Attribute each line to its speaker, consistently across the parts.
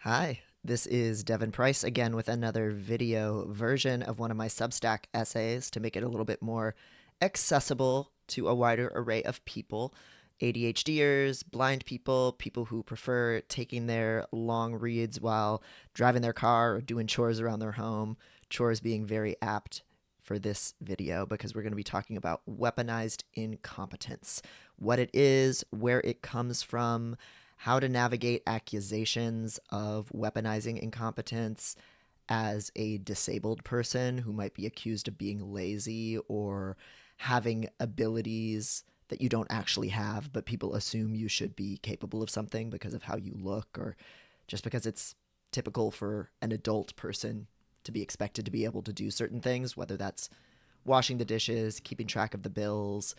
Speaker 1: Hi, this is Devin Price again with another video version of one of my Substack essays to make it a little bit more accessible to a wider array of people. ADHDers, blind people, people who prefer taking their long reads while driving their car or doing chores around their home. Chores being very apt for this video because we're going to be talking about weaponized incompetence, what it is, where it comes from, how to navigate accusations of weaponizing incompetence as a disabled person who might be accused of being lazy or having abilities that you don't actually have, but people assume you should be capable of something because of how you look or just because it's typical for an adult person to be expected to be able to do certain things, whether that's washing the dishes, keeping track of the bills,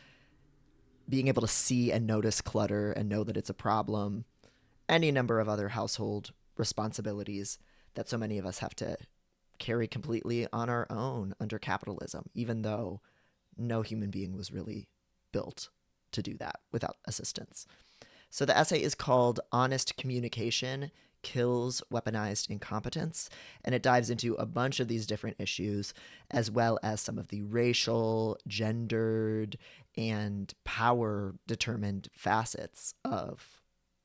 Speaker 1: being able to see and notice clutter and know that it's a problem, any number of other household responsibilities that so many of us have to carry completely on our own under capitalism, even though no human being was really built to do that without assistance. So the essay is called Honest Communication Kills Weaponized Incompetence, and it dives into a bunch of these different issues, as well as some of the racial, gendered, and power determined facets of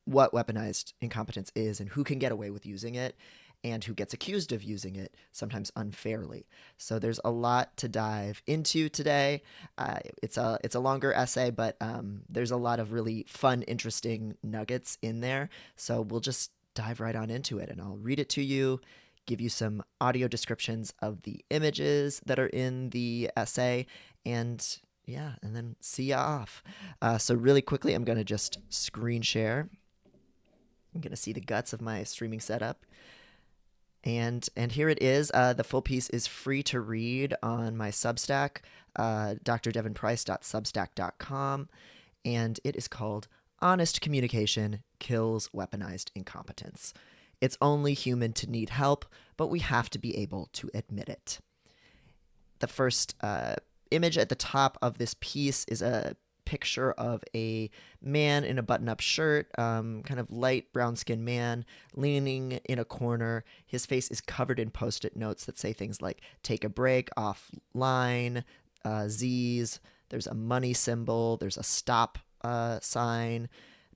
Speaker 1: what weaponized incompetence is and who can get away with using it and who gets accused of using it, sometimes unfairly. So there's a lot to dive into today. It's a longer essay, but there's a lot of really fun, interesting nuggets in there. So we'll just dive right on into it, and I'll read it to you, give you some audio descriptions of the images that are in the essay, and yeah, and then see ya off. So really quickly, I'm going to just screen share. I'm going to see the guts of my streaming setup. And here it is. The full piece is free to read on my Substack, drdevinprice.substack.com, and it is called Honest Communication Kills Weaponized Incompetence. It's only human to need help, but we have to be able to admit it. The first image at the top of this piece is a picture of a man in a button-up shirt, kind of light brown-skinned man, leaning in a corner. His face is covered in post-it notes that say things like "take a break," "offline," Z's. There's a money symbol. There's a stop sign.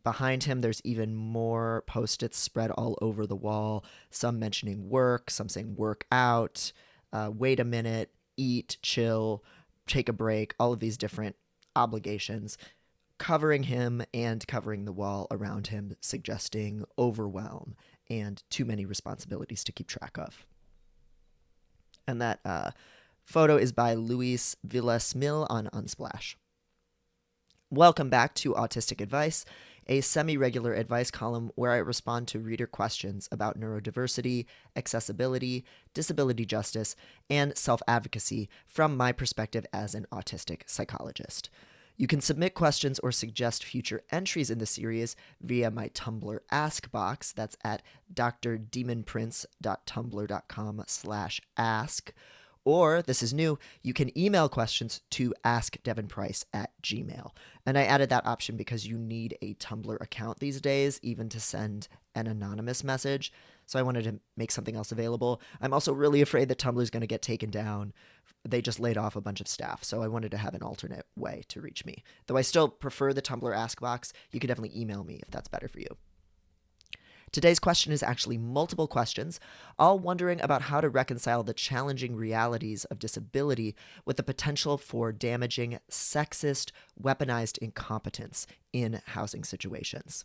Speaker 1: Behind him, there's even more post-its spread all over the wall, some mentioning work, some saying work out, wait a minute, eat, chill, take a break, all of these different obligations covering him and covering the wall around him, suggesting overwhelm and too many responsibilities to keep track of. And that photo is by Luis Villasmil on Unsplash. Welcome back to Autistic Advice, a semi-regular advice column where I respond to reader questions about neurodiversity, accessibility, disability justice, and self-advocacy from my perspective as an autistic psychologist. You can submit questions or suggest future entries in the series via my Tumblr Ask box. That's at drdemonprince.tumblr.com/ask. Or, this is new, you can email questions to askdevinprice@gmail. And I added that option because you need a Tumblr account these days, even to send an anonymous message. So I wanted to make something else available. I'm also really afraid that Tumblr is going to get taken down. They just laid off a bunch of staff, so I wanted to have an alternate way to reach me. Though I still prefer the Tumblr Ask box, you can definitely email me if that's better for you. Today's question is actually multiple questions, all wondering about how to reconcile the challenging realities of disability with the potential for damaging, sexist, weaponized incompetence in housing situations.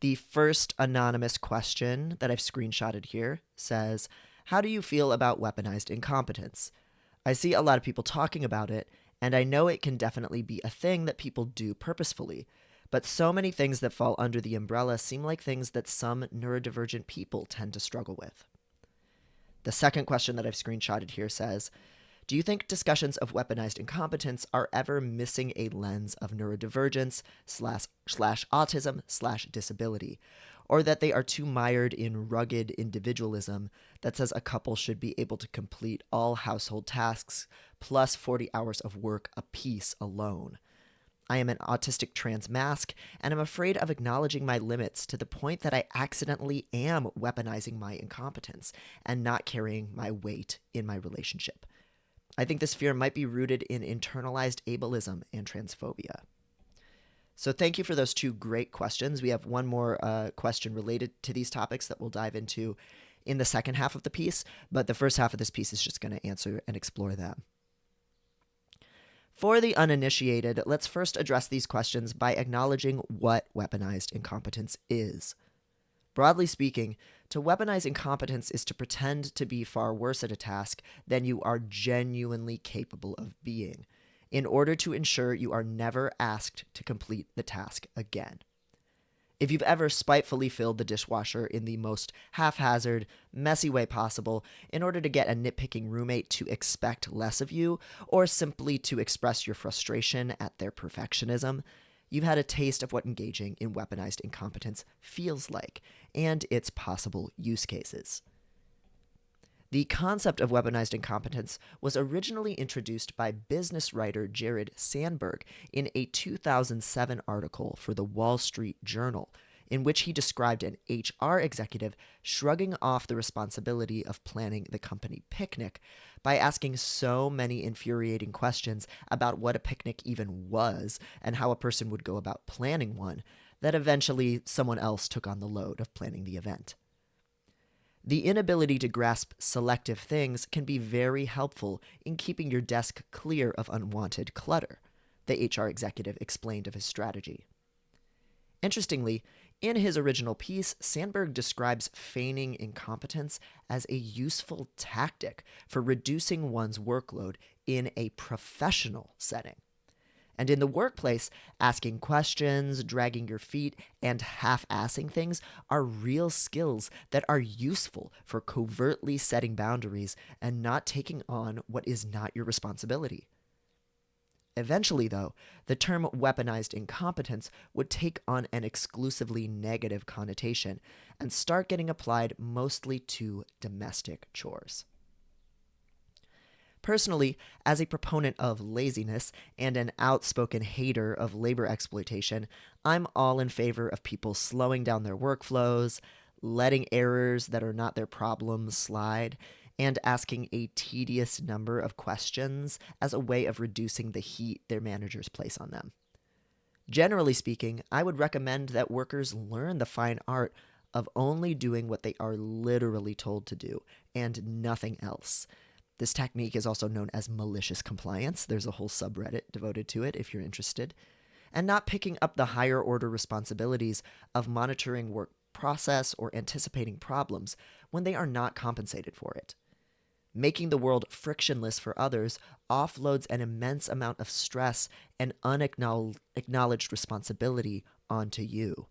Speaker 1: The first anonymous question that I've screenshotted here says, "How do you feel about weaponized incompetence? I see a lot of people talking about it, and I know it can definitely be a thing that people do purposefully. But so many things that fall under the umbrella seem like things that some neurodivergent people tend to struggle with." The second question that I've screenshotted here says, "Do you think discussions of weaponized incompetence are ever missing a lens of neurodivergence slash autism slash disability, or that they are too mired in rugged individualism that says a couple should be able to complete all household tasks plus 40 hours of work apiece alone? I am an autistic trans mask, and I'm afraid of acknowledging my limits to the point that I accidentally am weaponizing my incompetence and not carrying my weight in my relationship. I think this fear might be rooted in internalized ableism and transphobia. So thank you for those two great questions. We have one more question related to these topics that we'll dive into in the second half of the piece, but the first half of this piece is just going to answer and explore them. For the uninitiated, let's first address these questions by acknowledging what weaponized incompetence is. Broadly speaking, to weaponize incompetence is to pretend to be far worse at a task than you are genuinely capable of being, in order to ensure you are never asked to complete the task again. If you've ever spitefully filled the dishwasher in the most haphazard, messy way possible in order to get a nitpicking roommate to expect less of you, or simply to express your frustration at their perfectionism, you've had a taste of what engaging in weaponized incompetence feels like, and its possible use cases. The concept of weaponized incompetence was originally introduced by business writer Jared Sandberg in a 2007 article for the Wall Street Journal, in which he described an HR executive shrugging off the responsibility of planning the company picnic by asking so many infuriating questions about what a picnic even was and how a person would go about planning one, that eventually someone else took on the load of planning the event. The inability to grasp selective things can be very helpful in keeping your desk clear of unwanted clutter, the HR executive explained of his strategy. Interestingly, in his original piece, Sandberg describes feigning incompetence as a useful tactic for reducing one's workload in a professional setting. And in the workplace, asking questions, dragging your feet, and half-assing things are real skills that are useful for covertly setting boundaries and not taking on what is not your responsibility. Eventually, though, the term weaponized incompetence would take on an exclusively negative connotation and start getting applied mostly to domestic chores. Personally, as a proponent of laziness and an outspoken hater of labor exploitation, I'm all in favor of people slowing down their workflows, letting errors that are not their problems slide, and asking a tedious number of questions as a way of reducing the heat their managers place on them. Generally speaking, I would recommend that workers learn the fine art of only doing what they are literally told to do and nothing else. This technique is also known as malicious compliance. There's a whole subreddit devoted to it if you're interested. And not picking up the higher order responsibilities of monitoring work process or anticipating problems when they are not compensated for it. Making the world frictionless for others offloads an immense amount of stress and unacknowledged responsibility onto you.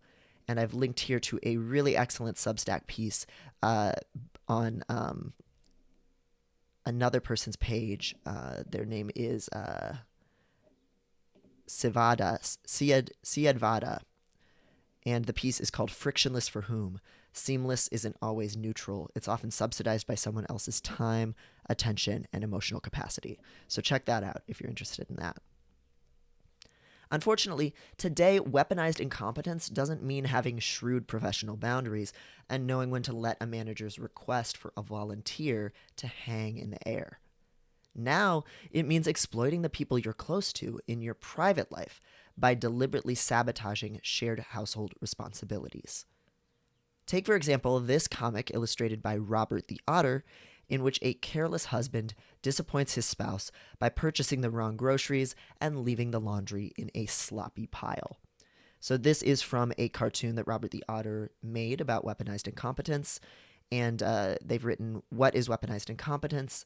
Speaker 1: And I've linked here to a really excellent Substack piece on another person's page. Their name is Siadvada, and the piece is called Frictionless for Whom? Seamless isn't always neutral. It's often subsidized by someone else's time, attention, and emotional capacity. So check that out if you're interested in that. Unfortunately, today, weaponized incompetence doesn't mean having shrewd professional boundaries and knowing when to let a manager's request for a volunteer to hang in the air. Now, it means exploiting the people you're close to in your private life by deliberately sabotaging shared household responsibilities. Take, for example, this comic illustrated by Robert the Otter, in which a careless husband disappoints his spouse by purchasing the wrong groceries and leaving the laundry in a sloppy pile. So this is from a cartoon that Robert the Otter made about weaponized incompetence, and they've written, "What is weaponized incompetence?"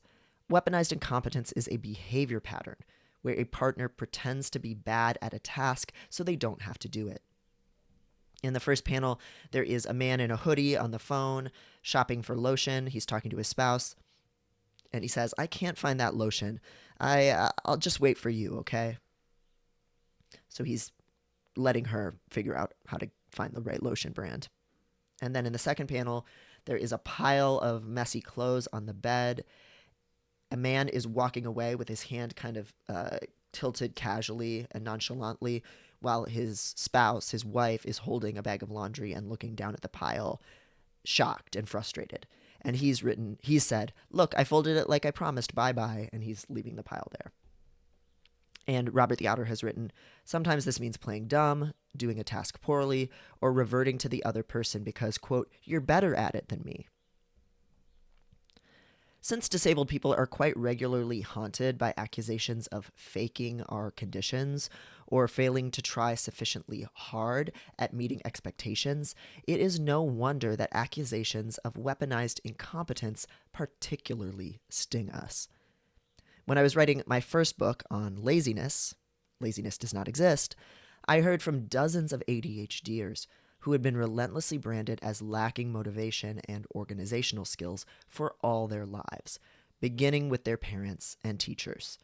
Speaker 1: Weaponized incompetence is a behavior pattern where a partner pretends to be bad at a task so they don't have to do it. In the first panel, there is a man in a hoodie on the phone shopping for lotion. He's talking to his spouse, and he says, "I can't find that lotion. I'll just wait for you, okay?" So he's letting her figure out how to find the right lotion brand. And then in the second panel, there is a pile of messy clothes on the bed. A man is walking away with his hand kind of tilted casually and nonchalantly while his spouse, his wife, is holding a bag of laundry and looking down at the pile, shocked and frustrated. And he said, "Look, I folded it like I promised, bye bye," and he's leaving the pile there. And Robert the Outer has written, "Sometimes this means playing dumb, doing a task poorly, or reverting to the other person because, quote, you're better at it than me." Since disabled people are quite regularly haunted by accusations of faking our conditions or failing to try sufficiently hard at meeting expectations, it is no wonder that accusations of weaponized incompetence particularly sting us. When I was writing my first book on laziness does not exist, I heard from dozens of ADHDers who had been relentlessly branded as lacking motivation and organizational skills for all their lives, beginning with their parents and teachers.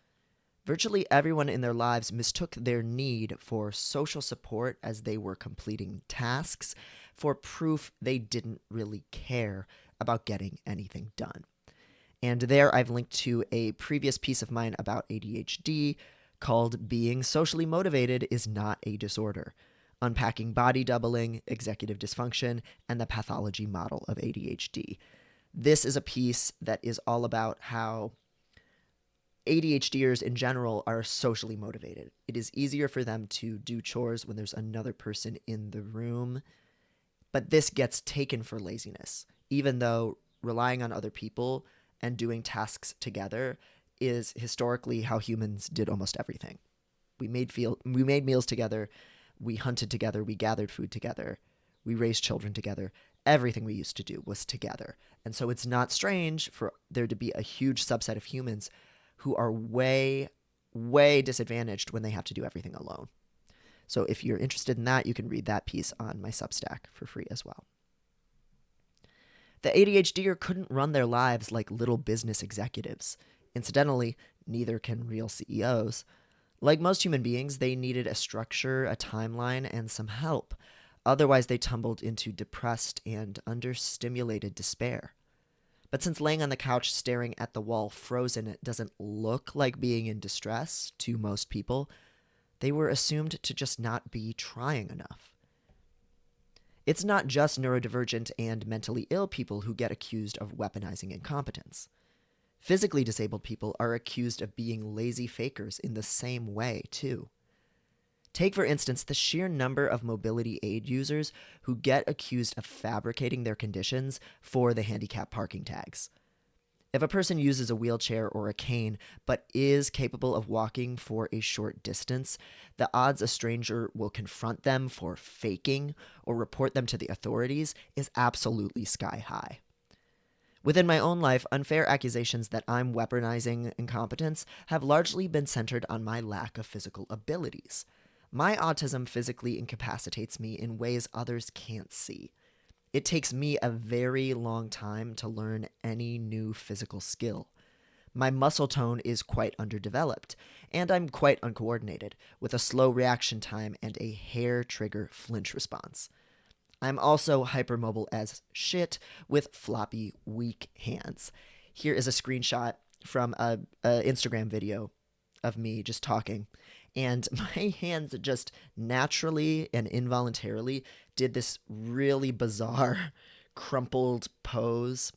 Speaker 1: Virtually everyone in their lives mistook their need for social support as they were completing tasks for proof they didn't really care about getting anything done. And there I've linked to a previous piece of mine about ADHD called "Being Socially Motivated is Not a Disorder," unpacking body doubling, executive dysfunction, and the pathology model of ADHD. This is a piece that is all about how ADHDers in general are socially motivated. It is easier for them to do chores when there's another person in the room, but this gets taken for laziness, even though relying on other people and doing tasks together is historically how humans did almost everything. We made meals together, we hunted together, we gathered food together, we raised children together. Everything we used to do was together. And so it's not strange for there to be a huge subset of humans who are way, way disadvantaged when they have to do everything alone. So if you're interested in that, you can read that piece on my Substack for free as well. The ADHDer couldn't run their lives like little business executives. Incidentally, neither can real CEOs. Like most human beings, they needed a structure, a timeline, and some help. Otherwise, they tumbled into depressed and understimulated despair. But since laying on the couch staring at the wall frozen doesn't look like being in distress to most people, they were assumed to just not be trying enough. It's not just neurodivergent and mentally ill people who get accused of weaponizing incompetence. Physically disabled people are accused of being lazy fakers in the same way, too. Take, for instance, the sheer number of mobility aid users who get accused of fabricating their conditions for the handicap parking tags. If a person uses a wheelchair or a cane but is capable of walking for a short distance, the odds a stranger will confront them for faking or report them to the authorities is absolutely sky high. Within my own life, unfair accusations that I'm weaponizing incompetence have largely been centered on my lack of physical abilities. My autism physically incapacitates me in ways others can't see. It takes me a very long time to learn any new physical skill. My muscle tone is quite underdeveloped, and I'm quite uncoordinated, with a slow reaction time and a hair trigger flinch response. I'm also hypermobile as shit with floppy, weak hands. Here is a screenshot from a Instagram video of me just talking. And my hands just naturally and involuntarily did this really bizarre crumpled pose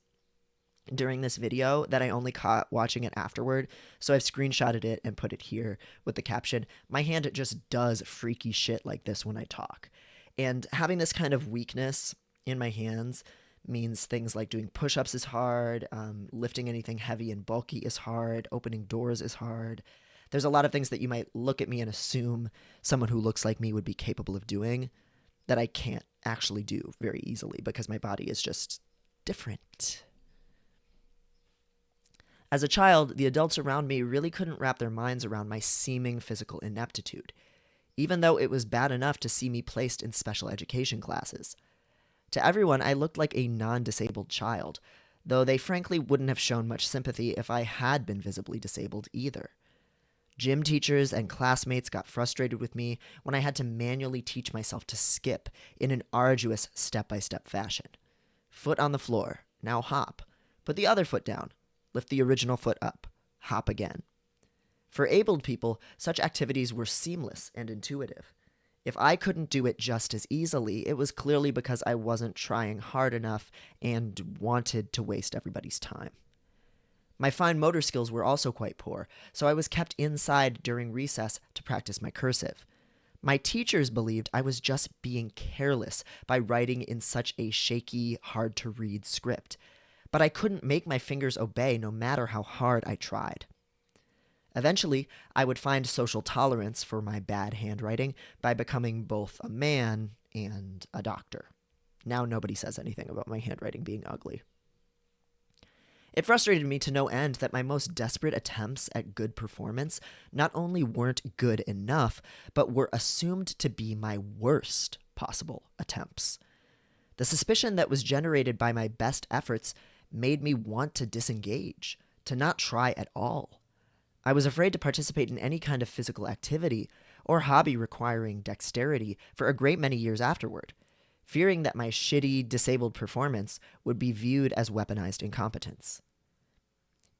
Speaker 1: during this video that I only caught watching it afterward. So I've screenshotted it and put it here with the caption, "My hand just does freaky shit like this when I talk." And having this kind of weakness in my hands means things like doing push-ups is hard, lifting anything heavy and bulky is hard, opening doors is hard. There's a lot of things that you might look at me and assume someone who looks like me would be capable of doing that I can't actually do very easily because my body is just different. As a child, the adults around me really couldn't wrap their minds around my seeming physical ineptitude, even though it was bad enough to see me placed in special education classes. To everyone, I looked like a non-disabled child, though they frankly wouldn't have shown much sympathy if I had been visibly disabled either. Gym teachers and classmates got frustrated with me when I had to manually teach myself to skip in an arduous step-by-step fashion. Foot on the floor, now hop. Put the other foot down. Lift the original foot up. Hop again. For abled people, such activities were seamless and intuitive. If I couldn't do it just as easily, it was clearly because I wasn't trying hard enough and wanted to waste everybody's time. My fine motor skills were also quite poor, so I was kept inside during recess to practice my cursive. My teachers believed I was just being careless by writing in such a shaky, hard-to-read script, but I couldn't make my fingers obey no matter how hard I tried. Eventually, I would find social tolerance for my bad handwriting by becoming both a man and a doctor. Now nobody says anything about my handwriting being ugly. It frustrated me to no end that my most desperate attempts at good performance not only weren't good enough, but were assumed to be my worst possible attempts. The suspicion that was generated by my best efforts made me want to disengage, to not try at all. I was afraid to participate in any kind of physical activity or hobby requiring dexterity for a great many years afterward, fearing that my shitty, disabled performance would be viewed as weaponized incompetence.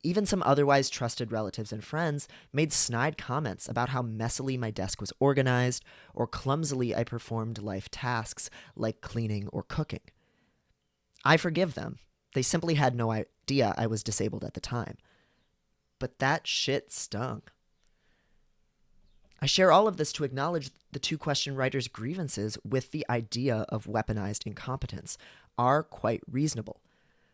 Speaker 1: Even some otherwise trusted relatives and friends made snide comments about how messily my desk was organized or clumsily I performed life tasks like cleaning or cooking. I forgive them. They simply had no idea I was disabled at the time. But that shit stung. I share all of this to acknowledge the two question writers' grievances with the idea of weaponized incompetence are quite reasonable.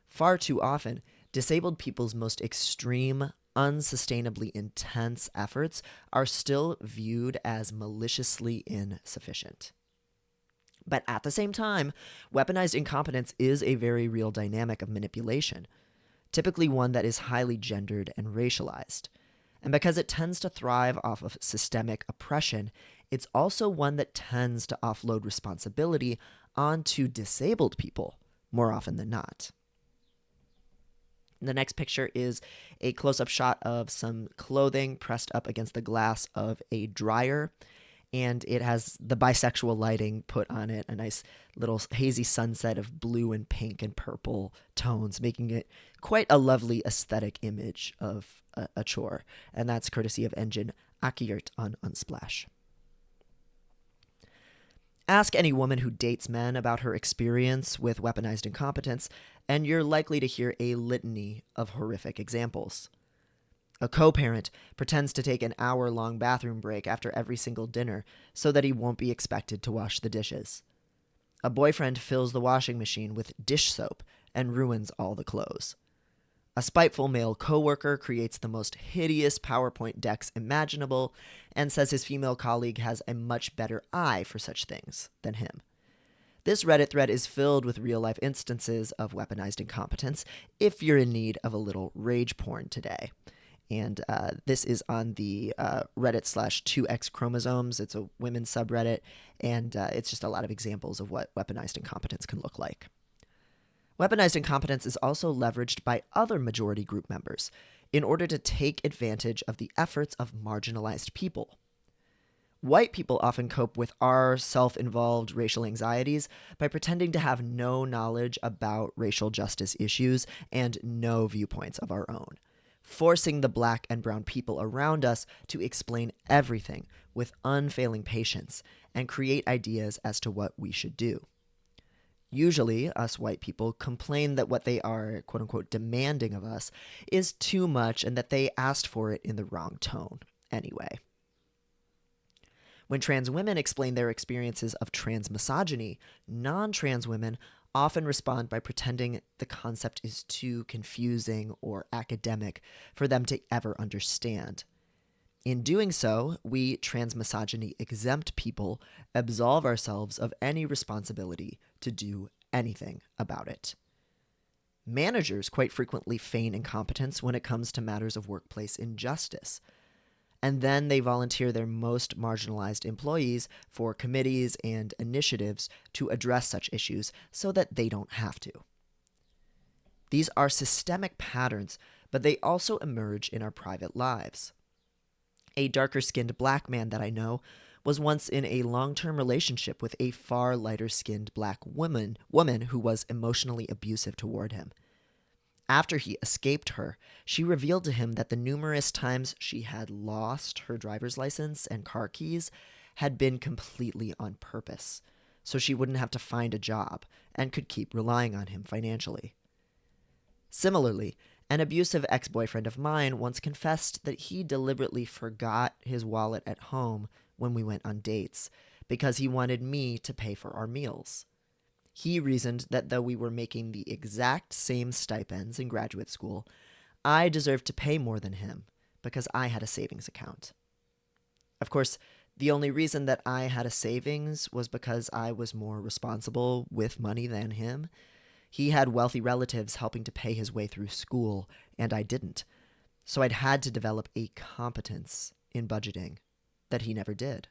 Speaker 1: Far too often, disabled people's most extreme, unsustainably intense efforts are still viewed as maliciously insufficient. But at the same time, weaponized incompetence is a very real dynamic of manipulation, typically one that is highly gendered and racialized. And because it tends to thrive off of systemic oppression, it's also one that tends to offload responsibility onto disabled people more often than not. The next picture is a close-up shot of some clothing pressed up against the glass of a dryer, and it has the bisexual lighting put on it, a nice little hazy sunset of blue and pink and purple tones, making it quite a lovely aesthetic image of a chore, and that's courtesy of engine Accusations on Unsplash. Ask any woman who dates men about her experience with weaponized incompetence, and you're likely to hear a litany of horrific examples. A co-parent pretends to take an hour-long bathroom break after every single dinner so that he won't be expected to wash the dishes. A boyfriend fills the washing machine with dish soap and ruins all the clothes. A spiteful male coworker creates the most hideous PowerPoint decks imaginable and says his female colleague has a much better eye for such things than him. This Reddit thread is filled with real-life instances of weaponized incompetence if you're in need of a little rage porn today. And this is on the Reddit/2X chromosomes. It's a women's subreddit, and it's just a lot of examples of what weaponized incompetence can look like. Weaponized incompetence is also leveraged by other majority group members in order to take advantage of the efforts of marginalized people. White people often cope with our self-involved racial anxieties by pretending to have no knowledge about racial justice issues and no viewpoints of our own, forcing the black and brown people around us to explain everything with unfailing patience and create ideas as to what we should do. Usually, us white people complain that what they are, quote-unquote, demanding of us is too much and that they asked for it in the wrong tone anyway. When trans women explain their experiences of trans misogyny, non-trans women often respond by pretending the concept is too confusing or academic for them to ever understand. In doing so, we transmisogyny exempt people absolve ourselves of any responsibility to do anything about it. Managers quite frequently feign incompetence when it comes to matters of workplace injustice, and then they volunteer their most marginalized employees for committees and initiatives to address such issues so that they don't have to. These are systemic patterns, but they also emerge in our private lives. A darker-skinned black man that I know was once in a long-term relationship with a far lighter-skinned black woman who was emotionally abusive toward him. After he escaped her, she revealed to him that the numerous times she had lost her driver's license and car keys had been completely on purpose, so she wouldn't have to find a job and could keep relying on him financially. Similarly, an abusive ex-boyfriend of mine once confessed that he deliberately forgot his wallet at home when we went on dates because he wanted me to pay for our meals. He reasoned that though we were making the exact same stipends in graduate school, I deserved to pay more than him because I had a savings account. Of course, the only reason that I had a savings was because I was more responsible with money than him. He had wealthy relatives helping to pay his way through school, and I didn't. So I'd had to develop a competence in budgeting that he never did.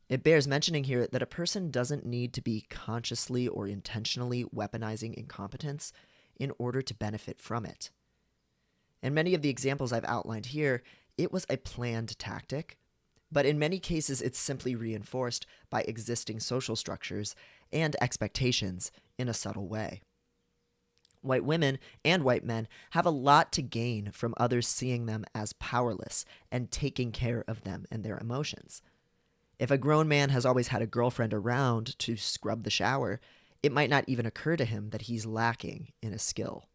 Speaker 1: It bears mentioning here that a person doesn't need to be consciously or intentionally weaponizing incompetence in order to benefit from it. In many of the examples I've outlined here, it was a planned tactic, but in many cases it's simply reinforced by existing social structures and expectations in a subtle way. White women and white men have a lot to gain from others seeing them as powerless and taking care of them and their emotions. If a grown man has always had a girlfriend around to scrub the shower, it might not even occur to him that he's lacking in a skill.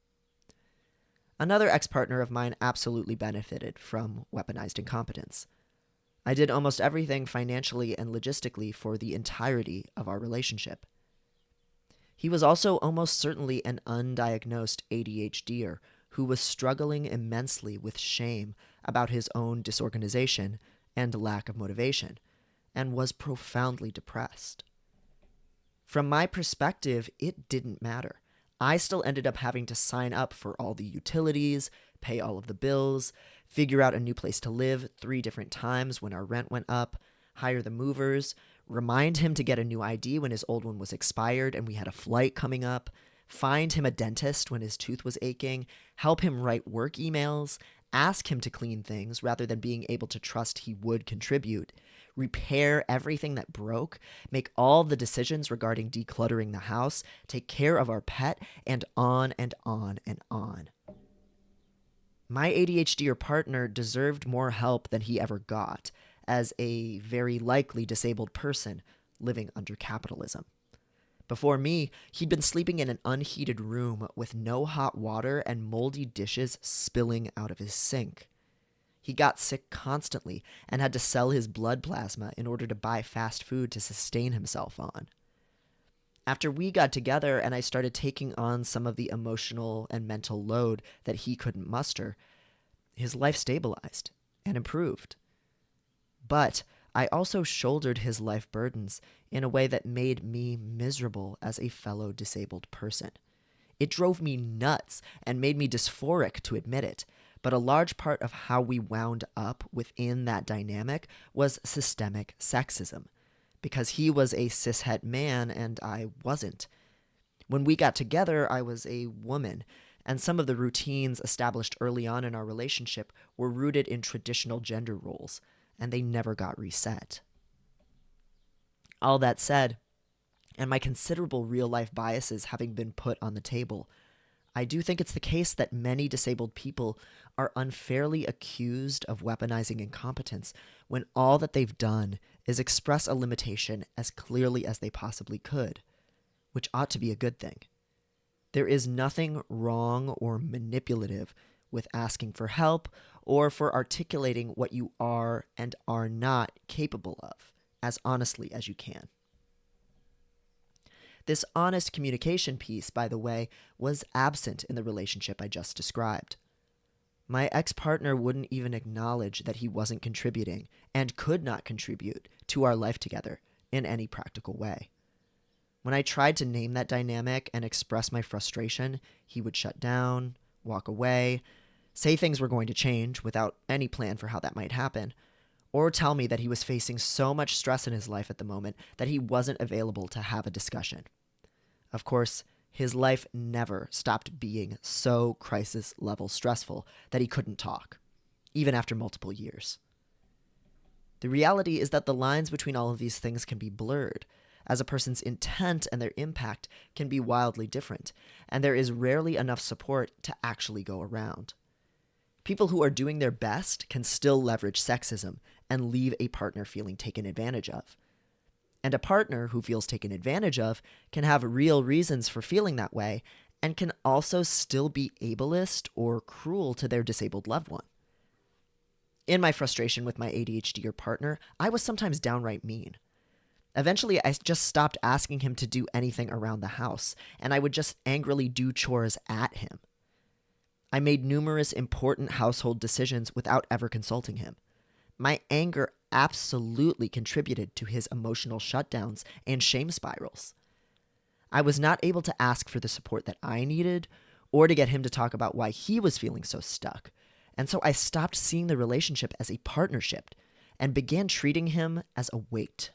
Speaker 1: Another ex-partner of mine absolutely benefited from weaponized incompetence. I did almost everything financially and logistically for the entirety of our relationship. He was also almost certainly an undiagnosed ADHDer who was struggling immensely with shame about his own disorganization and lack of motivation, and was profoundly depressed. From my perspective, it didn't matter. I still ended up having to sign up for all the utilities, pay all of the bills, figure out a new place to live 3 different times when our rent went up, hire the movers, remind him to get a new ID when his old one was expired and we had a flight coming up, find him a dentist when his tooth was aching, help him write work emails, ask him to clean things rather than being able to trust he would contribute, repair everything that broke, make all the decisions regarding decluttering the house, take care of our pet, and on and on and on. My ADHD partner deserved more help than he ever got, as a very likely disabled person living under capitalism. Before me, he'd been sleeping in an unheated room with no hot water and moldy dishes spilling out of his sink. He got sick constantly and had to sell his blood plasma in order to buy fast food to sustain himself on. After we got together and I started taking on some of the emotional and mental load that he couldn't muster, his life stabilized and improved. But I also shouldered his life burdens in a way that made me miserable as a fellow disabled person. It drove me nuts and made me dysphoric to admit it, but a large part of how we wound up within that dynamic was systemic sexism, because he was a cishet man and I wasn't. When we got together, I was a woman, and some of the routines established early on in our relationship were rooted in traditional gender roles, and they never got reset. All that said, and my considerable real-life biases having been put on the table, I do think it's the case that many disabled people are unfairly accused of weaponizing incompetence when all that they've done is express a limitation as clearly as they possibly could, which ought to be a good thing. There is nothing wrong or manipulative with asking for help or for articulating what you are and are not capable of as honestly as you can. This honest communication piece, by the way, was absent in the relationship I just described. My ex-partner wouldn't even acknowledge that he wasn't contributing and could not contribute to our life together in any practical way. When I tried to name that dynamic and express my frustration, he would shut down, walk away, say things were going to change without any plan for how that might happen, or tell me that he was facing so much stress in his life at the moment that he wasn't available to have a discussion. Of course, his life never stopped being so crisis-level stressful that he couldn't talk, even after multiple years. The reality is that the lines between all of these things can be blurred, as a person's intent and their impact can be wildly different, and there is rarely enough support to actually go around. People who are doing their best can still leverage sexism and leave a partner feeling taken advantage of. And a partner who feels taken advantage of can have real reasons for feeling that way and can also still be ableist or cruel to their disabled loved one. In my frustration with my ADHD partner, I was sometimes downright mean. Eventually, I just stopped asking him to do anything around the house, and I would just angrily do chores at him. I made numerous important household decisions without ever consulting him. My anger absolutely contributed to his emotional shutdowns and shame spirals. I was not able to ask for the support that I needed or to get him to talk about why he was feeling so stuck. And so I stopped seeing the relationship as a partnership and began treating him as a weight.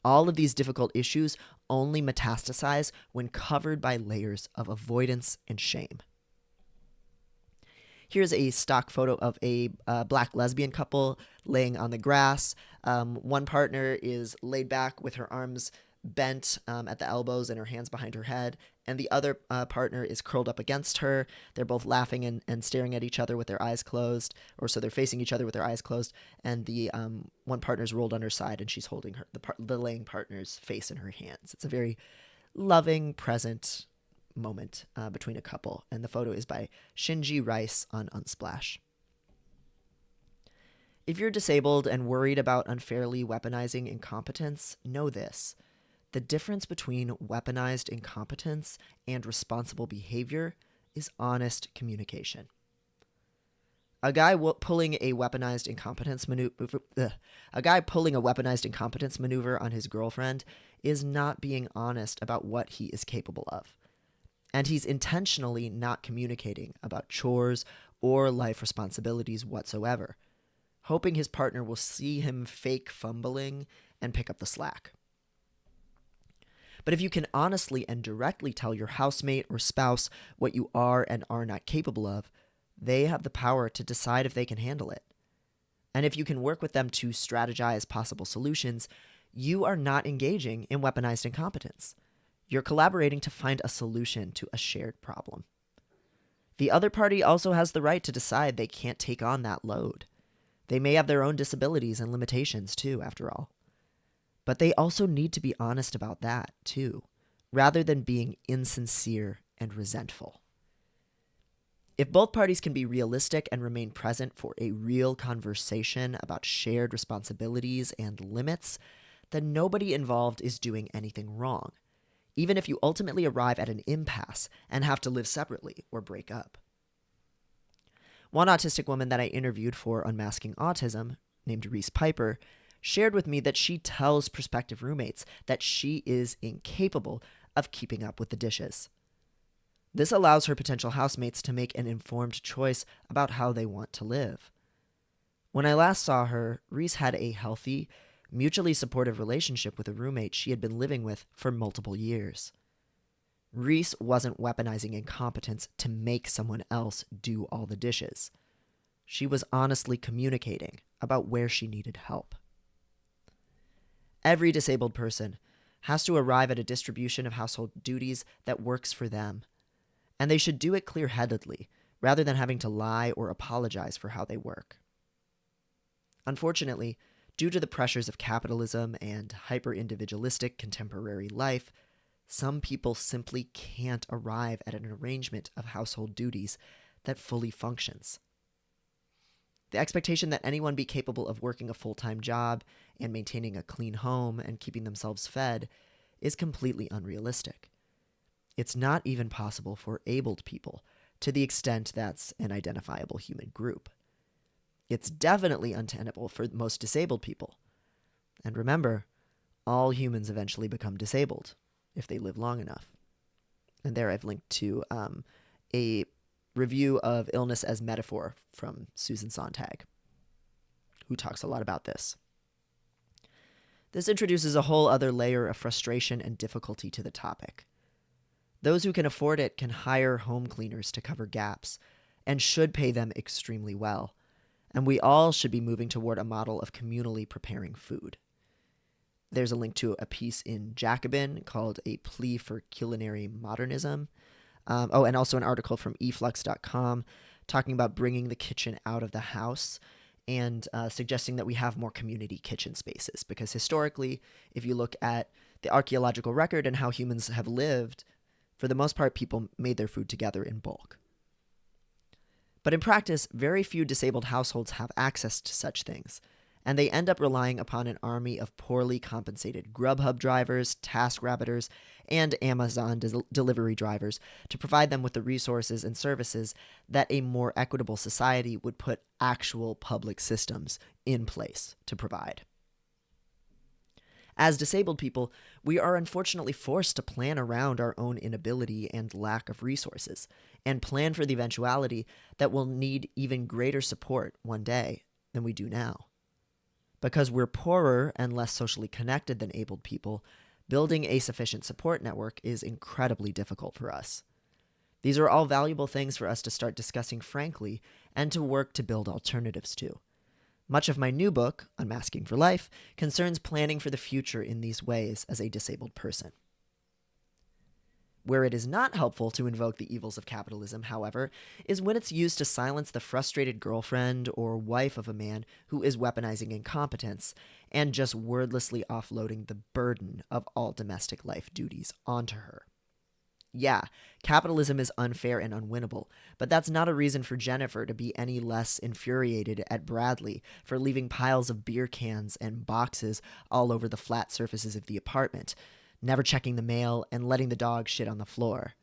Speaker 1: All of these difficult issues only metastasize when covered by layers of avoidance and shame. Here's a stock photo of a black lesbian couple laying on the grass. One partner is laid back with her arms bent at the elbows and her hands behind her head, and the other partner is curled up against her. They're both laughing and staring at each other with their eyes closed, or so they're facing each other with their eyes closed, and the one partner's rolled on her side, and she's holding the laying partner's face in her hands. It's a very loving, present moment between a couple, and the photo is by Shinji Rice on Unsplash. If you're disabled and worried about unfairly weaponizing incompetence, know this. The difference between weaponized incompetence and responsible behavior is honest communication. A guy pulling a weaponized incompetence maneuver on his girlfriend is not being honest about what he is capable of. And he's intentionally not communicating about chores or life responsibilities whatsoever, hoping his partner will see him fake fumbling and pick up the slack. But if you can honestly and directly tell your housemate or spouse what you are and are not capable of, they have the power to decide if they can handle it. And if you can work with them to strategize possible solutions, you are not engaging in weaponized incompetence. You're collaborating to find a solution to a shared problem. The other party also has the right to decide they can't take on that load. They may have their own disabilities and limitations too, after all. But they also need to be honest about that too, rather than being insincere and resentful. If both parties can be realistic and remain present for a real conversation about shared responsibilities and limits, then nobody involved is doing anything wrong, even if you ultimately arrive at an impasse and have to live separately or break up. One autistic woman that I interviewed for Unmasking Autism, named Reese Piper, shared with me that she tells prospective roommates that she is incapable of keeping up with the dishes. This allows her potential housemates to make an informed choice about how they want to live. When I last saw her, Reese had a healthy, mutually supportive relationship with a roommate she had been living with for multiple years. Reese wasn't weaponizing incompetence to make someone else do all the dishes. She was honestly communicating about where she needed help. Every disabled person has to arrive at a distribution of household duties that works for them, and they should do it clear-headedly rather than having to lie or apologize for how they work. Unfortunately, due to the pressures of capitalism and hyper-individualistic contemporary life, some people simply can't arrive at an arrangement of household duties that fully functions. The expectation that anyone be capable of working a full-time job and maintaining a clean home and keeping themselves fed is completely unrealistic. It's not even possible for abled people, to the extent that's an identifiable human group. It's definitely untenable for most disabled people. And remember, all humans eventually become disabled if they live long enough. And there I've linked to a review of Illness as Metaphor from Susan Sontag, who talks a lot about this. This introduces a whole other layer of frustration and difficulty to the topic. Those who can afford it can hire home cleaners to cover gaps, and should pay them extremely well. And we all should be moving toward a model of communally preparing food. There's a link to a piece in Jacobin called A Plea for Culinary Modernism. And also an article from eflux.com talking about bringing the kitchen out of the house and suggesting that we have more community kitchen spaces. Because historically, if you look at the archaeological record and how humans have lived, for the most part, people made their food together in bulk. But in practice, very few disabled households have access to such things, and they end up relying upon an army of poorly compensated Grubhub drivers, TaskRabbiters, and Amazon delivery drivers to provide them with the resources and services that a more equitable society would put actual public systems in place to provide. As disabled people, we are unfortunately forced to plan around our own inability and lack of resources, and plan for the eventuality that we'll need even greater support one day than we do now. Because we're poorer and less socially connected than abled people, building a sufficient support network is incredibly difficult for us. These are all valuable things for us to start discussing frankly and to work to build alternatives to. Much of my new book, Unmasking for Life, concerns planning for the future in these ways as a disabled person. Where it is not helpful to invoke the evils of capitalism, however, is when it's used to silence the frustrated girlfriend or wife of a man who is weaponizing incompetence and just wordlessly offloading the burden of all domestic life duties onto her. Yeah, capitalism is unfair and unwinnable, but that's not a reason for Jennifer to be any less infuriated at Bradley for leaving piles of beer cans and boxes all over the flat surfaces of the apartment, never checking the mail, and letting the dog shit on the floor.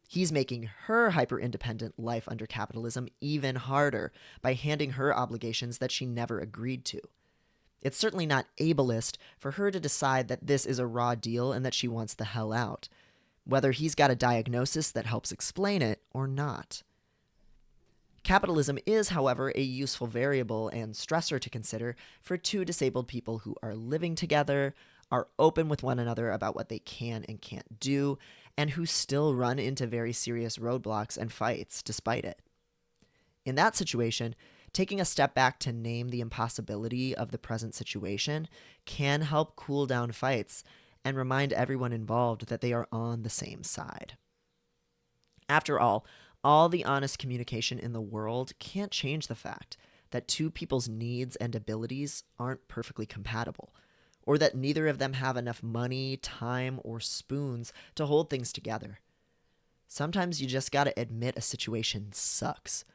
Speaker 1: He's making her hyper-independent life under capitalism even harder by handing her obligations that she never agreed to. It's certainly not ableist for her to decide that this is a raw deal and that she wants the hell out, whether he's got a diagnosis that helps explain it or not. Capitalism is, however, a useful variable and stressor to consider for two disabled people who are living together, are open with one another about what they can and can't do, and who still run into very serious roadblocks and fights despite it. In that situation, taking a step back to name the impossibility of the present situation can help cool down fights and remind everyone involved that they are on the same side. After all the honest communication in the world can't change the fact that two people's needs and abilities aren't perfectly compatible, or that neither of them have enough money, time, or spoons to hold things together. Sometimes you just gotta admit a situation sucks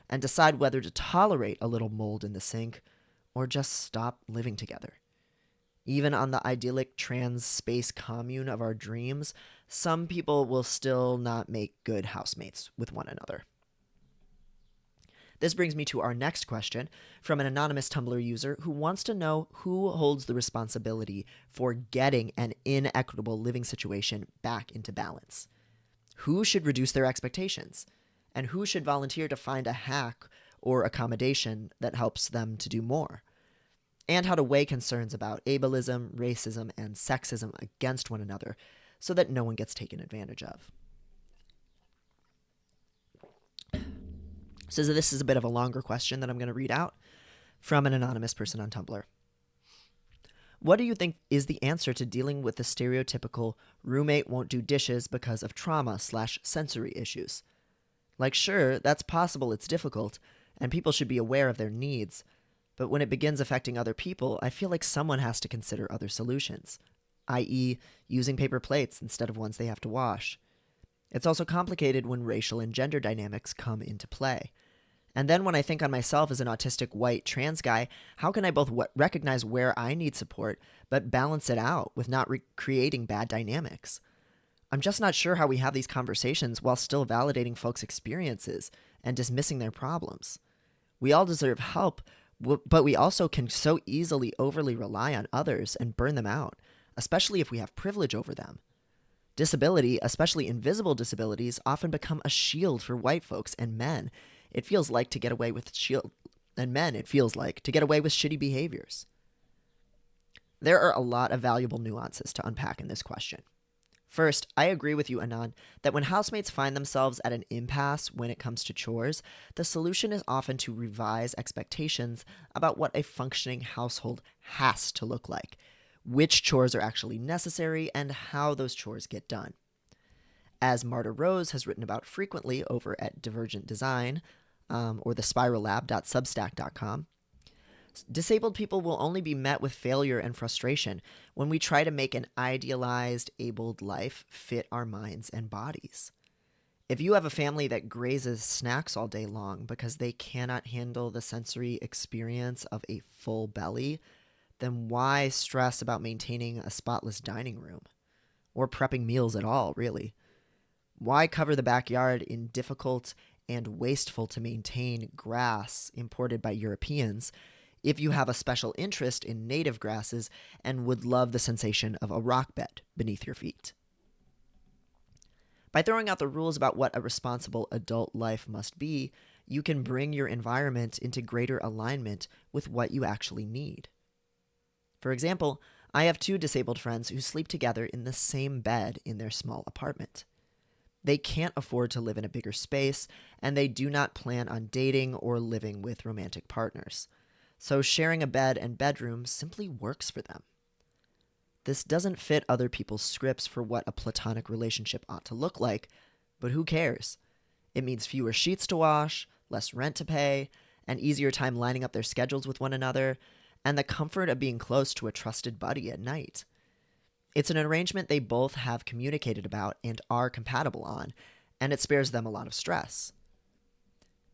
Speaker 1: and decide whether to tolerate a little mold in the sink or just stop living together. Even on the idyllic trans space commune of our dreams, some people will still not make good housemates with one another. This brings me to our next question from an anonymous Tumblr user who wants to know who holds the responsibility for getting an inequitable living situation back into balance. Who should reduce their expectations? And who should volunteer to find a hack or accommodation that helps them to do more? And how to weigh concerns about ableism, racism, and sexism against one another so that no one gets taken advantage of. So this is a bit of a longer question that I'm going to read out from an anonymous person on Tumblr. What do you think is the answer to dealing with the stereotypical roommate won't do dishes because of trauma/sensory issues? Like, sure, that's possible, it's difficult, and people should be aware of their needs, but when it begins affecting other people, I feel like someone has to consider other solutions, i.e., using paper plates instead of ones they have to wash. It's also complicated when racial and gender dynamics come into play. And then when I think on myself as an autistic white trans guy, how can I both recognize where I need support, but balance it out with not creating bad dynamics? I'm just not sure how we have these conversations while still validating folks' experiences and dismissing their problems. We all deserve help, but we also can so easily overly rely on others and burn them out, especially if we have privilege over them. Disability, especially invisible disabilities, often become a shield for white folks and men. It feels like to get away with shitty behaviors. There are a lot of valuable nuances to unpack in this question. First, I agree with you, Anand, that when housemates find themselves at an impasse when it comes to chores, the solution is often to revise expectations about what a functioning household has to look like, which chores are actually necessary, and how those chores get done. As Marta Rose has written about frequently over at Divergent Design, or the spirallab.substack.com, disabled people will only be met with failure and frustration when we try to make an idealized, abled life fit our minds and bodies. If you have a family that grazes snacks all day long because they cannot handle the sensory experience of a full belly, then why stress about maintaining a spotless dining room? Or prepping meals at all, really? Why cover the backyard in difficult and wasteful to maintain grass imported by Europeans if you have a special interest in native grasses and would love the sensation of a rock bed beneath your feet? By throwing out the rules about what a responsible adult life must be, you can bring your environment into greater alignment with what you actually need. For example, I have 2 disabled friends who sleep together in the same bed in their small apartment. They can't afford to live in a bigger space, and they do not plan on dating or living with romantic partners. So sharing a bed and bedroom simply works for them. This doesn't fit other people's scripts for what a platonic relationship ought to look like, but who cares? It means fewer sheets to wash, less rent to pay, an easier time lining up their schedules with one another, and the comfort of being close to a trusted buddy at night. It's an arrangement they both have communicated about and are compatible on, and it spares them a lot of stress.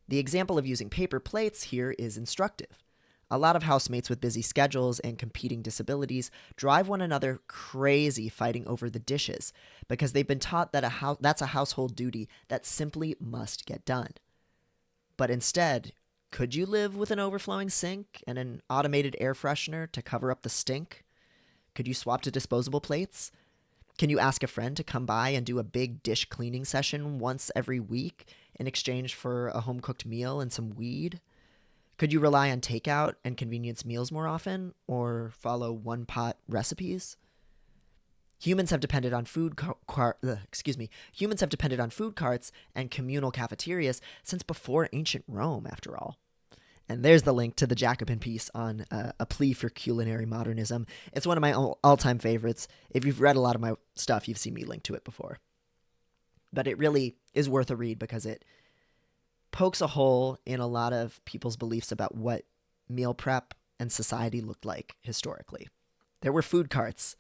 Speaker 1: The example of using paper plates here is instructive. A lot of housemates with busy schedules and competing disabilities drive one another crazy fighting over the dishes because they've been taught that that's a household duty that simply must get done. But instead, could you live with an overflowing sink and an automated air freshener to cover up the stink? Could you swap to disposable plates? Can you ask a friend to come by and do a big dish cleaning session once every week in exchange for a home-cooked meal and some weed? Could you rely on takeout and convenience meals more often, or follow one-pot recipes? Humans have depended on food carts and communal cafeterias since before ancient Rome, after all. And there's the link to the Jacobin piece on a plea for culinary modernism. It's one of my all-time favorites. If you've read a lot of my stuff, you've seen me link to it before. But it really is worth a read because it pokes a hole in a lot of people's beliefs about what meal prep and society looked like historically. There were food carts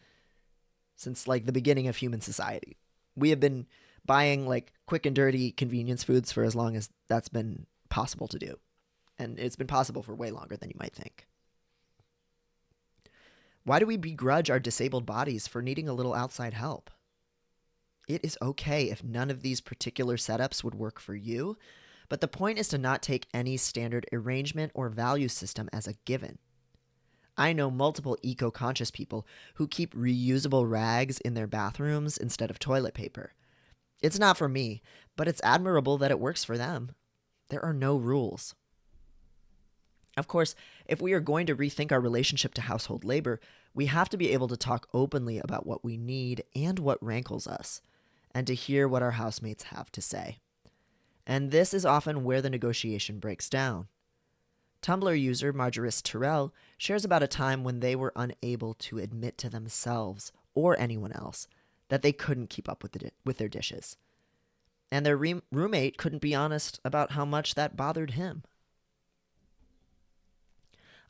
Speaker 1: since like the beginning of human society. We have been buying like quick and dirty convenience foods for as long as that's been possible to do. And it's been possible for way longer than you might think. Why do we begrudge our disabled bodies for needing a little outside help? It is okay if none of these particular setups would work for you, but the point is to not take any standard arrangement or value system as a given. I know multiple eco-conscious people who keep reusable rags in their bathrooms instead of toilet paper. It's not for me, but it's admirable that it works for them. There are no rules. Of course, if we are going to rethink our relationship to household labor, we have to be able to talk openly about what we need and what rankles us, and to hear what our housemates have to say. And this is often where the negotiation breaks down. Tumblr user Marjorie Terrell shares about a time when they were unable to admit to themselves or anyone else that they couldn't keep up with their dishes. And their roommate couldn't be honest about how much that bothered him.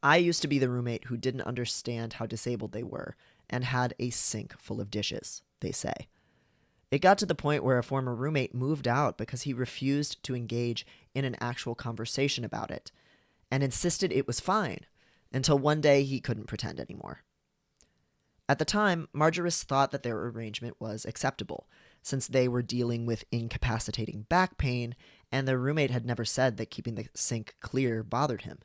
Speaker 1: I used to be the roommate who didn't understand how disabled they were and had a sink full of dishes, they say. It got to the point where a former roommate moved out because he refused to engage in an actual conversation about it and insisted it was fine until one day he couldn't pretend anymore. At the time, Marjorie thought that their arrangement was acceptable since they were dealing with incapacitating back pain and their roommate had never said that keeping the sink clear bothered him.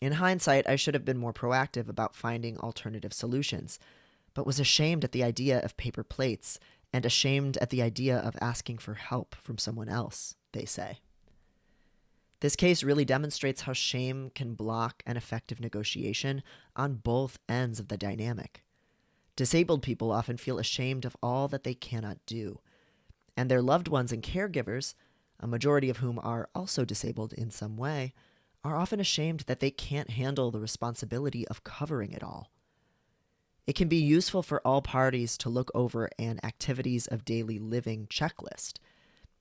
Speaker 1: In hindsight, I should have been more proactive about finding alternative solutions, but was ashamed at the idea of paper plates and ashamed at the idea of asking for help from someone else, they say. This case really demonstrates how shame can block an effective negotiation on both ends of the dynamic. Disabled people often feel ashamed of all that they cannot do, and their loved ones and caregivers, a majority of whom are also disabled in some way, are often ashamed that they can't handle the responsibility of covering it all. It can be useful for all parties to look over an activities of daily living checklist,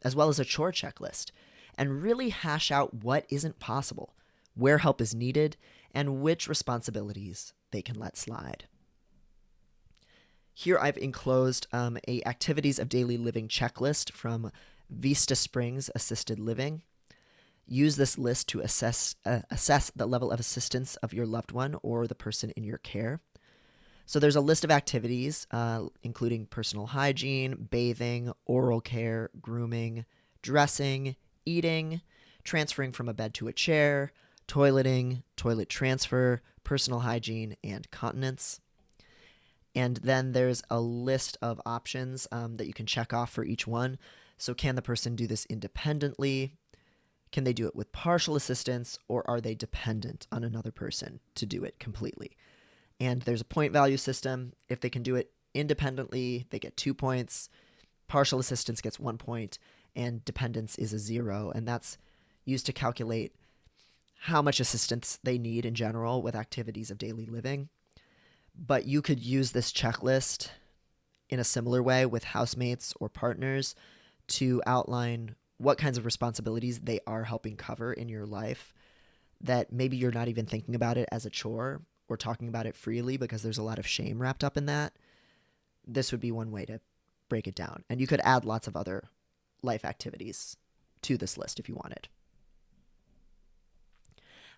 Speaker 1: as well as a chore checklist, and really hash out what isn't possible, where help is needed, and which responsibilities they can let slide. Here I've enclosed a activities of daily living checklist from Vista Springs Assisted Living. Use this list to assess the level of assistance of your loved one or the person in your care. So there's a list of activities, including personal hygiene, bathing, oral care, grooming, dressing, eating, transferring from a bed to a chair, toileting, toilet transfer, personal hygiene, and continence. And then there's a list of options that you can check off for each one. So can the person do this independently? Can they do it with partial assistance, or are they dependent on another person to do it completely? And there's a point value system. If they can do it independently, they get 2 points. Partial assistance gets 1 point, and dependence is a 0. And that's used to calculate how much assistance they need in general with activities of daily living. But you could use this checklist in a similar way with housemates or partners to outline what kinds of responsibilities they are helping cover in your life that maybe you're not even thinking about it as a chore or talking about it freely because there's a lot of shame wrapped up in that. This would be one way to break it down. And you could add lots of other life activities to this list if you wanted.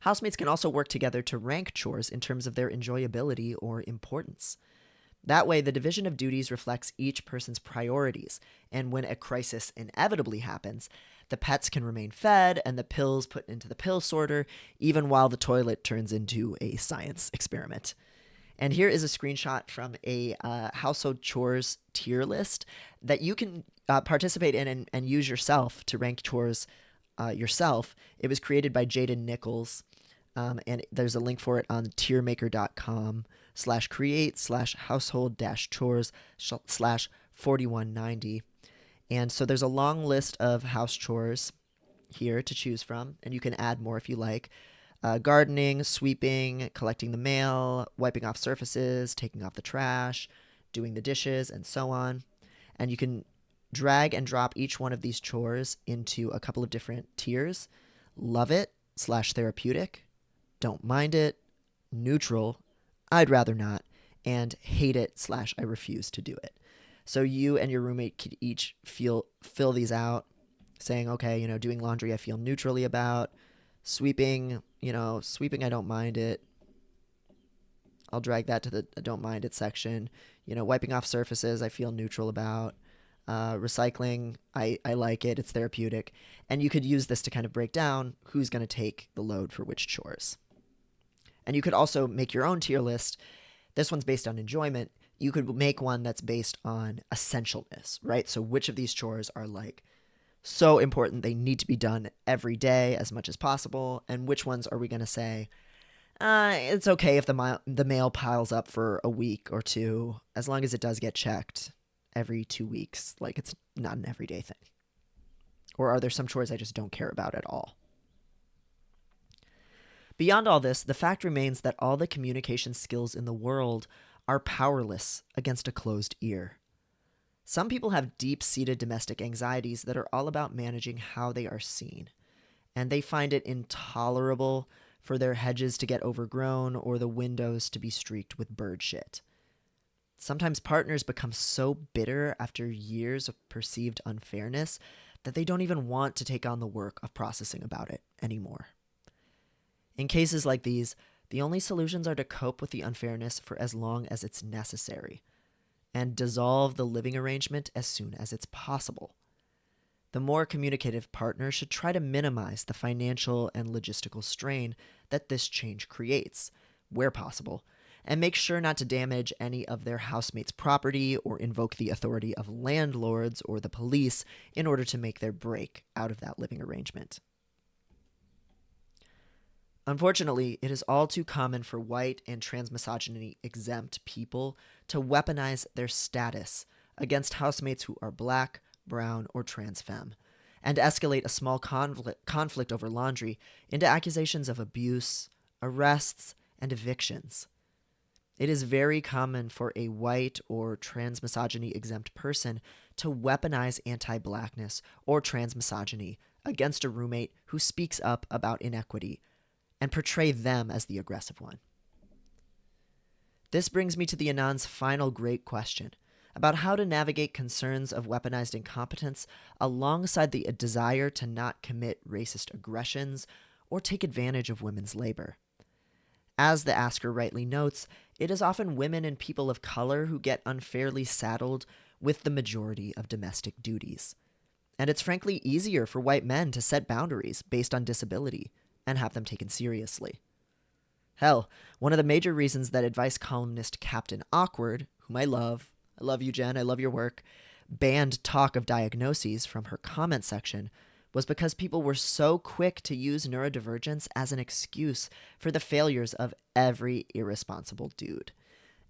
Speaker 1: Housemates can also work together to rank chores in terms of their enjoyability or importance. That way, the division of duties reflects each person's priorities, and when a crisis inevitably happens, the pets can remain fed and the pills put into the pill sorter, even while the toilet turns into a science experiment. And here is a screenshot from a household chores tier list that you can participate in and use yourself to rank chores yourself. It was created by Jaden Nichols, and there's a link for it on tiermaker.com/create/household-chores/4190. And so there's a long list of house chores here to choose from, and you can add more if you like. Gardening, sweeping, collecting the mail, wiping off surfaces, taking off the trash, doing the dishes, and so on. And you can drag and drop each one of these chores into a couple of different tiers. Love it/therapeutic, don't mind it, neutral, I'd rather not, and hate it/I refuse to do it. So you and your roommate could each fill these out, saying, okay, doing laundry I feel neutrally about. Sweeping, I don't mind it. I'll drag that to the don't mind it section. Wiping off surfaces I feel neutral about. Recycling, I like it. It's therapeutic. And you could use this to kind of break down who's going to take the load for which chores. And you could also make your own tier list. This one's based on enjoyment. You could make one that's based on essentialness, right? So which of these chores are so important they need to be done every day as much as possible, and which ones are we going to say, it's okay if the mail piles up for a week or two, as long as it does get checked every 2 weeks, it's not an everyday thing? Or are there some chores I just don't care about at all? Beyond all this, the fact remains that all the communication skills in the world are powerless against a closed ear. Some people have deep-seated domestic anxieties that are all about managing how they are seen, and they find it intolerable for their hedges to get overgrown or the windows to be streaked with bird shit. Sometimes partners become so bitter after years of perceived unfairness that they don't even want to take on the work of processing about it anymore. In cases like these, the only solutions are to cope with the unfairness for as long as it's necessary, and dissolve the living arrangement as soon as it's possible. The more communicative partner should try to minimize the financial and logistical strain that this change creates, where possible, and make sure not to damage any of their housemates' property or invoke the authority of landlords or the police in order to make their break out of that living arrangement. Unfortunately, it is all too common for white and transmisogyny exempt people to weaponize their status against housemates who are black, brown, or trans femme, and escalate a small conflict over laundry into accusations of abuse, arrests, and evictions. It is very common for a white or transmisogyny exempt person to weaponize anti blackness or transmisogyny against a roommate who speaks up about inequity and portray them as the aggressive one. This brings me to the Anon's final great question about how to navigate concerns of weaponized incompetence alongside the desire to not commit racist aggressions or take advantage of women's labor. As the asker rightly notes, it is often women and people of color who get unfairly saddled with the majority of domestic duties. And it's frankly easier for white men to set boundaries based on disability and have them taken seriously. Hell, one of the major reasons that advice columnist Captain Awkward, whom I love you, Jen, I love your work, banned talk of diagnoses from her comment section was because people were so quick to use neurodivergence as an excuse for the failures of every irresponsible dude.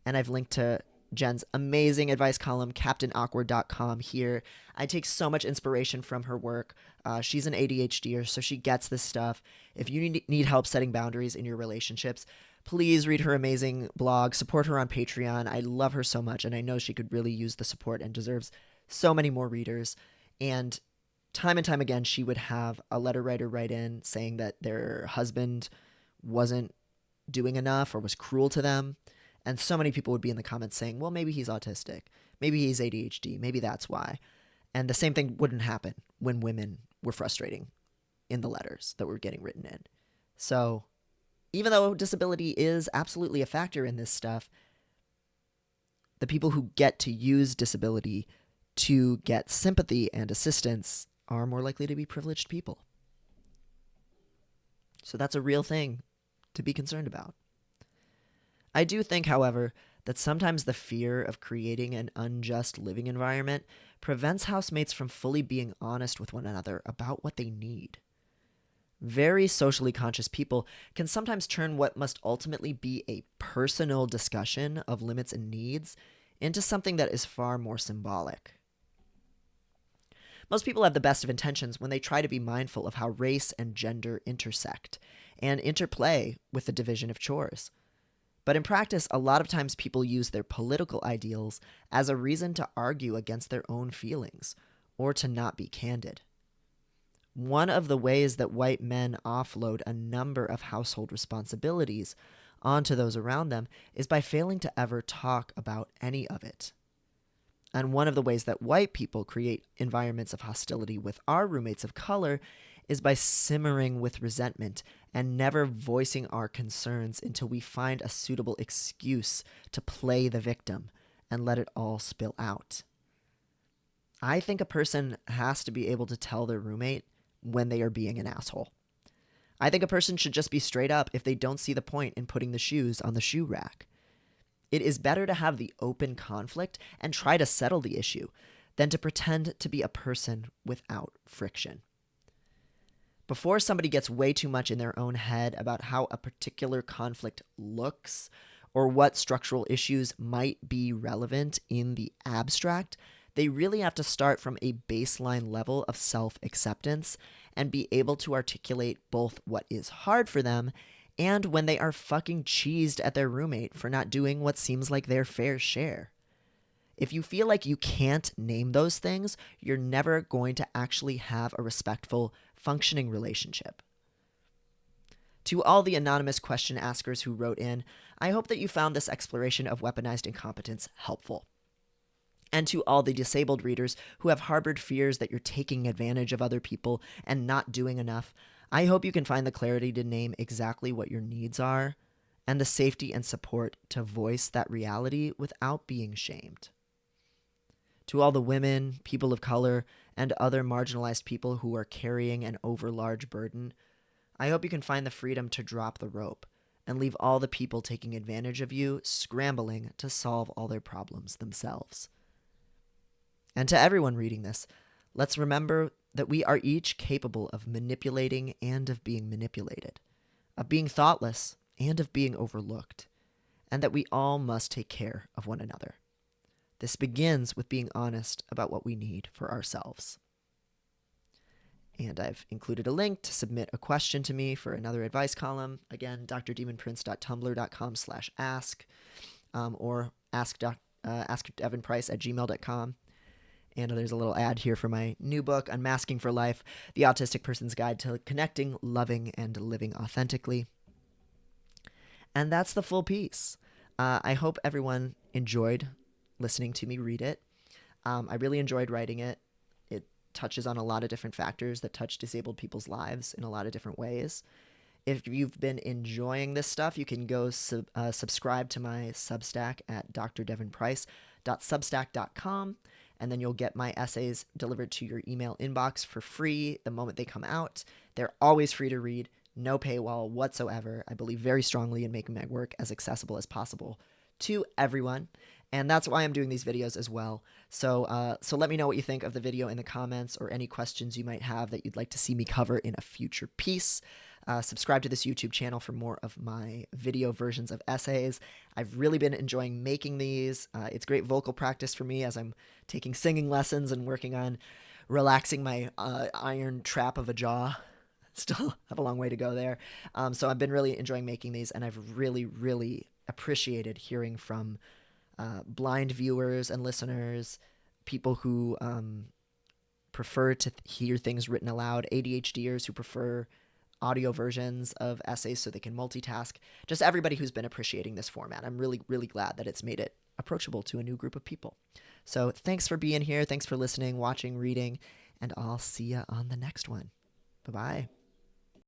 Speaker 1: And I've linked to Jen's amazing advice column, CaptainAwkward.com, here. I take so much inspiration from her work. She's an ADHDer, so she gets this stuff. If you need help setting boundaries in your relationships, please read her amazing blog. Support her on Patreon. I love her so much, and I know she could really use the support and deserves so many more readers. And time again, she would have a letter writer write in saying that their husband wasn't doing enough or was cruel to them. And so many people would be in the comments saying, well, maybe he's autistic. Maybe he's ADHD. Maybe that's why. And the same thing wouldn't happen when women were frustrating in the letters that were getting written in. So even though disability is absolutely a factor in this stuff, the people who get to use disability to get sympathy and assistance are more likely to be privileged people. So that's a real thing to be concerned about. I do think, however, that sometimes the fear of creating an unjust living environment prevents housemates from fully being honest with one another about what they need. Very socially conscious people can sometimes turn what must ultimately be a personal discussion of limits and needs into something that is far more symbolic. Most people have the best of intentions when they try to be mindful of how race and gender intersect and interplay with the division of chores. But in practice, a lot of times people use their political ideals as a reason to argue against their own feelings or to not be candid. One of the ways that white men offload a number of household responsibilities onto those around them is by failing to ever talk about any of it. And one of the ways that white people create environments of hostility with our roommates of color is by simmering with resentment and never voicing our concerns until we find a suitable excuse to play the victim and let it all spill out. I think a person has to be able to tell their roommate when they are being an asshole. I think a person should just be straight up if they don't see the point in putting the shoes on the shoe rack. It is better to have the open conflict and try to settle the issue than to pretend to be a person without friction. Before somebody gets way too much in their own head about how a particular conflict looks or what structural issues might be relevant in the abstract, they really have to start from a baseline level of self-acceptance and be able to articulate both what is hard for them and when they are fucking cheesed at their roommate for not doing what seems like their fair share. If you feel like you can't name those things, you're never going to actually have a respectful, functioning relationship. To all the anonymous question askers who wrote in, I hope that you found this exploration of weaponized incompetence helpful. And to all the disabled readers who have harbored fears that you're taking advantage of other people and not doing enough, I hope you can find the clarity to name exactly what your needs are and the safety and support to voice that reality without being shamed. To all the women, people of color, and other marginalized people who are carrying an overlarge burden, I hope you can find the freedom to drop the rope and leave all the people taking advantage of you scrambling to solve all their problems themselves. And to everyone reading this, let's remember that we are each capable of manipulating and of being manipulated, of being thoughtless and of being overlooked, and that we all must take care of one another. This begins with being honest about what we need for ourselves. And I've included a link to submit a question to me for another advice column. Again, drdemonprince.tumblr.com/ask. or askdevinprice@gmail.com. And there's a little ad here for my new book, Unmasking for Life, The Autistic Person's Guide to Connecting, Loving, and Living Authentically. And that's the full piece. I hope everyone enjoyed listening to me read it. I really enjoyed writing it. It touches on a lot of different factors that touch disabled people's lives in a lot of different ways. If you've been enjoying this stuff, you can go subscribe to my Substack at drdevinprice.substack.com, and then you'll get my essays delivered to your email inbox for free the moment they come out. They're always free to read, no paywall whatsoever. I believe very strongly in making my work as accessible as possible to everyone, and that's why I'm doing these videos as well. So let me know what you think of the video in the comments, or any questions you might have that you'd like to see me cover in a future piece. Subscribe to this YouTube channel for more of my video versions of essays. I've really been enjoying making these. It's great vocal practice for me as I'm taking singing lessons and working on relaxing my iron trap of a jaw. Still have a long way to go there. So I've been really enjoying making these, and I've really, really appreciated hearing from blind viewers and listeners, people who prefer to hear things written aloud, ADHDers who prefer audio versions of essays so they can multitask. Just everybody who's been appreciating this format. I'm really, really glad that it's made it approachable to a new group of people. So thanks for being here. Thanks for listening, watching, reading, and I'll see you on the next one. Bye-bye.